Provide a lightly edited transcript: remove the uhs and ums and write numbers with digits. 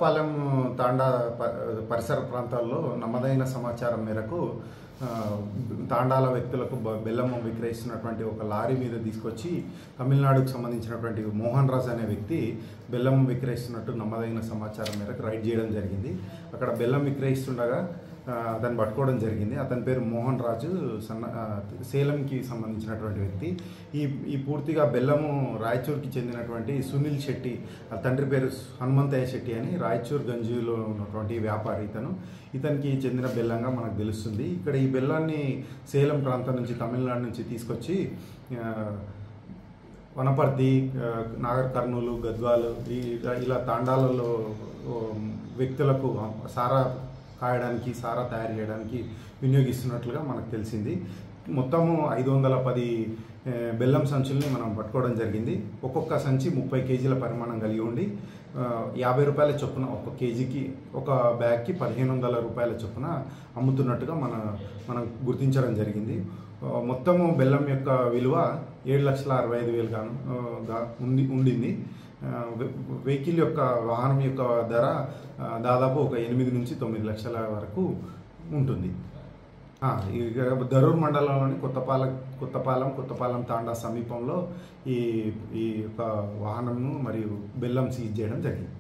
కొత్తపాలెం తాండా పరిసర ప్రాంతాల్లో నమ్మదైన సమాచారం మేరకు తాండాల వ్యక్తులకు బెల్లం విక్రయిస్తున్నటువంటి ఒక లారీ మీద తీసుకొచ్చి తమిళనాడుకు సంబంధించినటువంటి మోహన్ రాజ్ అనే వ్యక్తి బెల్లం విక్రయిస్తున్నట్టు నమ్మదైన సమాచారం మేరకు రైడ్ చేయడం జరిగింది. అక్కడ బెల్లం విక్రయిస్తుండగా అతను పట్టుకోవడం జరిగింది. అతని పేరు మోహన్ రాజు, సేలంకి సంబంధించినటువంటి వ్యక్తి. ఈ పూర్తిగా బెల్లము రాయచూర్కి చెందినటువంటి సునీల్ శెట్టి, తండ్రి పేరు హనుమంతయ్య శెట్టి అని రాయచూర్ గంజులో ఉన్నటువంటి వ్యాపారి. ఇతనికి చెందిన బెల్లంగా మనకు తెలుస్తుంది. ఇక్కడ ఈ బెల్లాన్ని సేలం ప్రాంతం నుంచి, తమిళనాడు నుంచి తీసుకొచ్చి వనపర్తి, నాగర్ కర్నూలు, గద్వాలు ఇలా తాండాలలో వ్యక్తులకు సారా కాయడానికి, సారా తయారు చేయడానికి వినియోగిస్తున్నట్లుగా మనకు తెలిసింది. మొత్తము 510 బెల్లం సంచుల్ని మనం పట్టుకోవడం జరిగింది. ఒక్కొక్క సంచి 30 కేజీల పరిమాణం కలిగి ఉండి 50 రూపాయల చొప్పున ఒక కేజీకి, ఒక బ్యాగ్కి 1500 రూపాయల చొప్పున అమ్ముతున్నట్టుగా మనం గుర్తించడం జరిగింది. మొత్తము బెల్లం యొక్క విలువ 7,65,000 ఉండింది. వెహికల్ యొక్క వాహనం యొక్క ధర దాదాపు ఒక 8 నుంచి 9 లక్షల వరకు ఉంటుంది. దరూర్ మండలంలోని కొత్తపాలెం తాండా సమీపంలో ఈ యొక్క వాహనంను మరియు బెల్లం సీజ్ చేయడం జరిగింది.